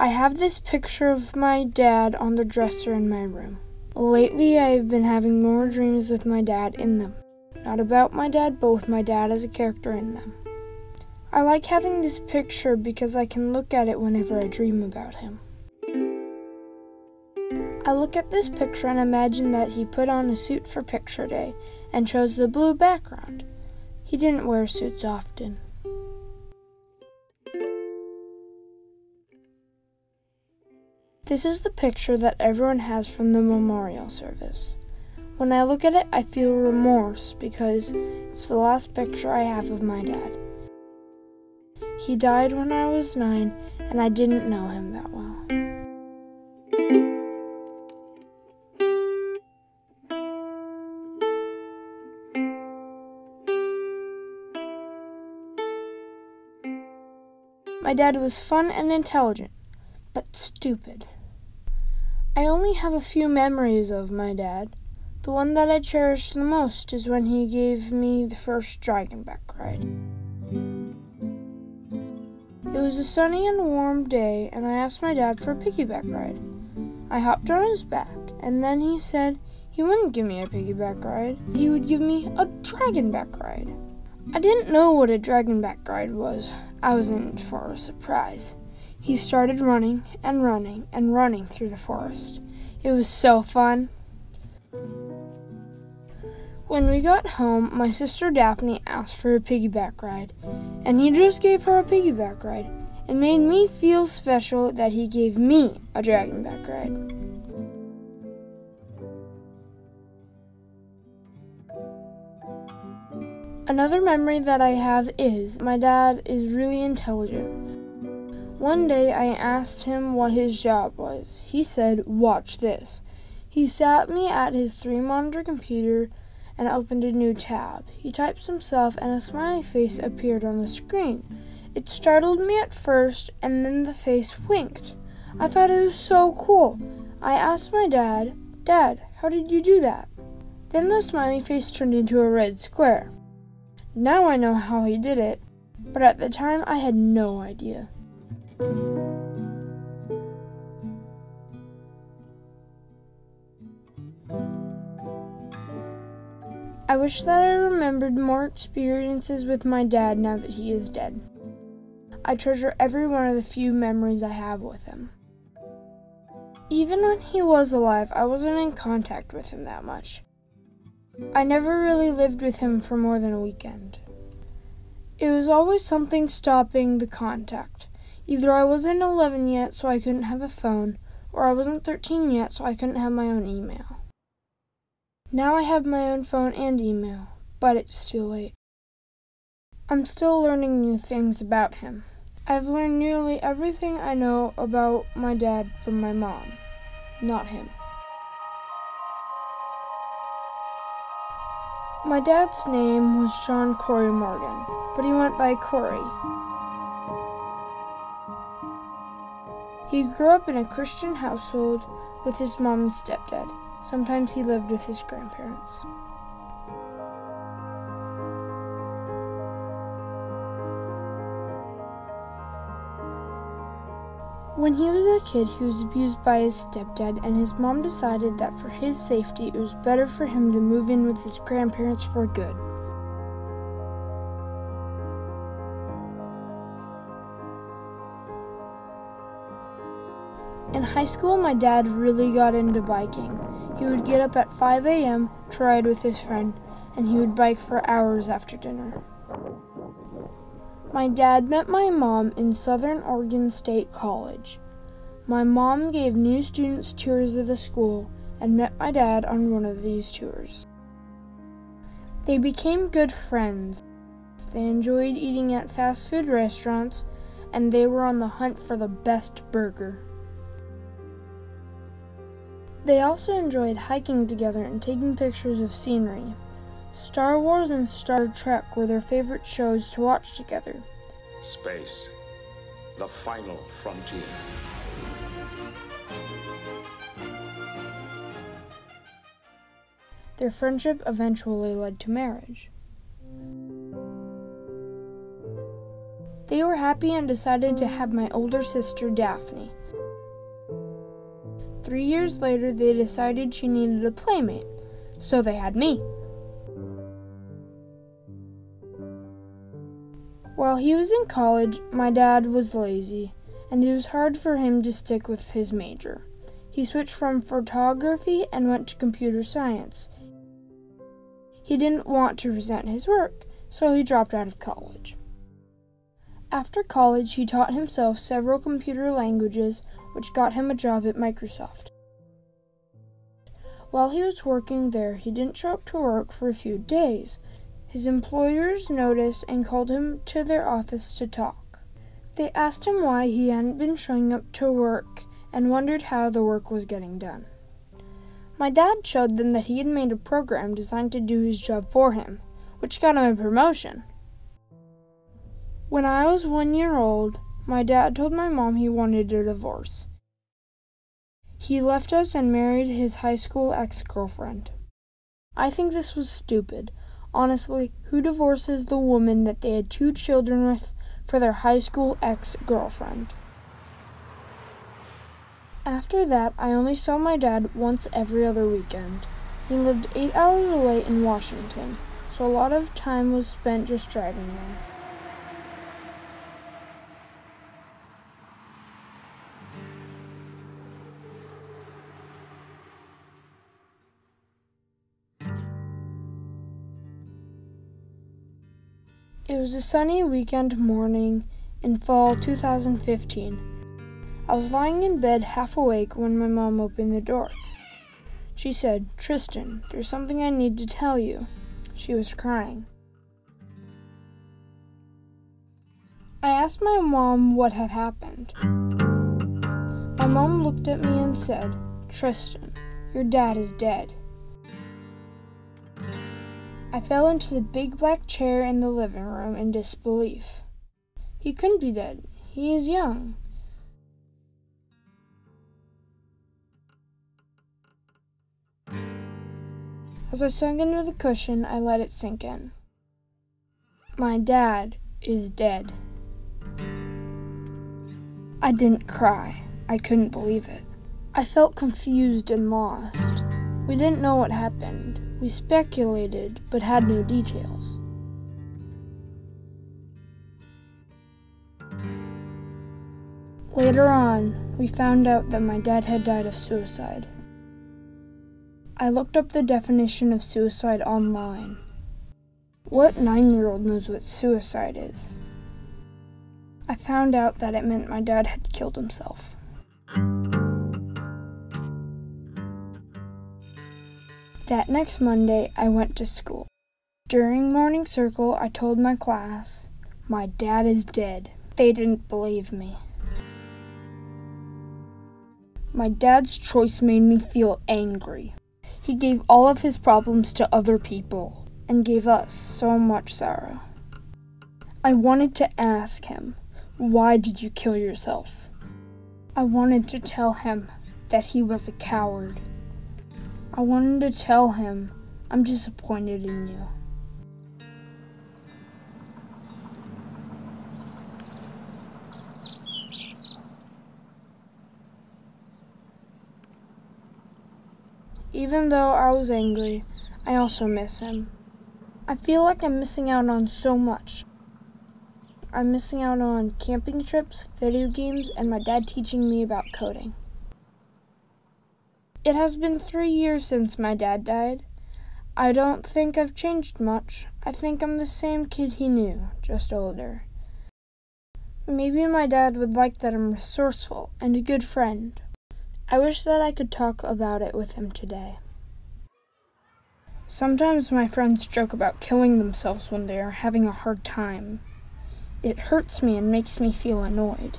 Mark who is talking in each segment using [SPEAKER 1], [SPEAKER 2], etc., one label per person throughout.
[SPEAKER 1] I have this picture of my dad on the dresser in my room. Lately, I have been having more dreams with my dad in them. Not about my dad, but with my dad as a character in them. I like having this picture because I can look at it whenever I dream about him. I look at this picture and imagine that he put on a suit for picture day and chose the blue background. He didn't wear suits often. This is the picture that everyone has from the memorial service. When I look at it, I feel remorse because it's the last picture I have of my dad. He died when I was 9, and I didn't know him that well. My dad was fun and intelligent, but stupid. I only have a few memories of my dad. The one that I cherish the most is when he gave me the first dragonback ride. It was a sunny and warm day, and I asked my dad for a piggyback ride. I hopped on his back, and then he said he wouldn't give me a piggyback ride. He would give me a dragonback ride. I didn't know what a dragonback ride was. I was in for a surprise. He started running and running and running through the forest. It was so fun. When we got home, my sister Daphne asked for a piggyback ride, and he just gave her a piggyback ride. It made me feel special that he gave me a dragonback ride. Another memory that I have is my dad is really intelligent. One day I asked him what his job was. He said, "Watch this." He sat me at his 3-monitor computer and opened a new tab. He typed some stuff and a smiley face appeared on the screen. It startled me at first, and then the face winked. I thought it was so cool. I asked my dad, "Dad, how did you do that?" Then the smiley face turned into a red square. Now I know how he did it, but at the time I had no idea. I wish that I remembered more experiences with my dad now that he is dead. I treasure every one of the few memories I have with him. Even when he was alive, I wasn't in contact with him that much. I never really lived with him for more than a weekend. It was always something stopping the contact. Either I wasn't 11 yet, so I couldn't have a phone, or I wasn't 13 yet, so I couldn't have my own email. Now I have my own phone and email, but it's too late. I'm still learning new things about him. I've learned nearly everything I know about my dad from my mom, not him. My dad's name was John Corey Morgan, but he went by Corey. He grew up in a Christian household with his mom and stepdad. Sometimes he lived with his grandparents. When he was a kid, he was abused by his stepdad, and his mom decided that for his safety, it was better for him to move in with his grandparents for good. In high school, my dad really got into biking. He would get up at 5 a.m. to ride with his friend, and he would bike for hours after dinner. My dad met my mom in Southern Oregon State College. My mom gave new students tours of the school and met my dad on one of these tours. They became good friends. They enjoyed eating at fast food restaurants, and they were on the hunt for the best burger. They also enjoyed hiking together and taking pictures of scenery. Star Wars and Star Trek were their favorite shows to watch together.
[SPEAKER 2] Space, the final frontier.
[SPEAKER 1] Their friendship eventually led to marriage. They were happy and decided to have my older sister, Daphne. 3 years later, they decided she needed a playmate, so they had me. While he was in college, my dad was lazy, and it was hard for him to stick with his major. He switched from photography and went to computer science. He didn't want to resent his work, so he dropped out of college. After college, he taught himself several computer languages, which got him a job at Microsoft. While he was working there, he didn't show up to work for a few days. His employers noticed and called him to their office to talk. They asked him why he hadn't been showing up to work and wondered how the work was getting done. My dad showed them that he had made a program designed to do his job for him, which got him a promotion. When I was 1 year old, my dad told my mom he wanted a divorce. He left us and married his high school ex-girlfriend. I think this was stupid. Honestly, who divorces the woman that they had 2 children with for their high school ex-girlfriend? After that, I only saw my dad once every other weekend. He lived 8 hours away in Washington, so a lot of time was spent just driving there. It was a sunny weekend morning in fall 2015. I was lying in bed half awake when my mom opened the door. She said, "Tristan, there's something I need to tell you." She was crying. I asked my mom what had happened. My mom looked at me and said, "Tristan, your dad is dead." I fell into the big black chair in the living room in disbelief. He couldn't be dead. He is young. As I sunk into the cushion, I let it sink in. My dad is dead. I didn't cry. I couldn't believe it. I felt confused and lost. We didn't know what happened. We speculated, but had no details. Later on, we found out that my dad had died of suicide. I looked up the definition of suicide online. What 9-year-old knows what suicide is? I found out that it meant my dad had killed himself. That next Monday, I went to school. During morning circle, I told my class, "My dad is dead." They didn't believe me. My dad's choice made me feel angry. He gave all of his problems to other people and gave us so much sorrow. I wanted to ask him, "Why did you kill yourself?" I wanted to tell him that he was a coward. I wanted to tell him, "I'm disappointed in you." Even though I was angry, I also miss him. I feel like I'm missing out on so much. I'm missing out on camping trips, video games, and my dad teaching me about coding. It has been 3 years since my dad died. I don't think I've changed much. I think I'm the same kid he knew, just older. Maybe my dad would like that I'm resourceful and a good friend. I wish that I could talk about it with him today. Sometimes my friends joke about killing themselves when they are having a hard time. It hurts me and makes me feel annoyed.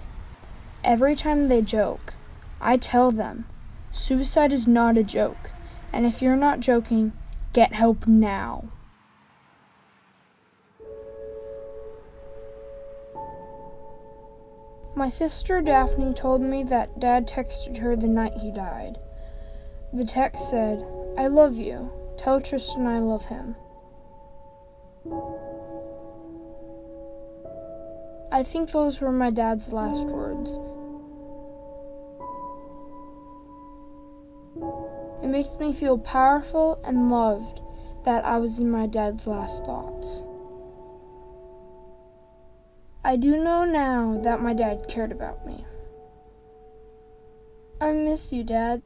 [SPEAKER 1] Every time they joke, I tell them, suicide is not a joke, and if you're not joking, get help now. My sister Daphne told me that Dad texted her the night he died. The text said, "I love you. Tell Tristan I love him." I think those were my dad's last words. makes me feel powerful and loved that I was in my dad's last thoughts. I do know now that my dad cared about me. I miss you, Dad.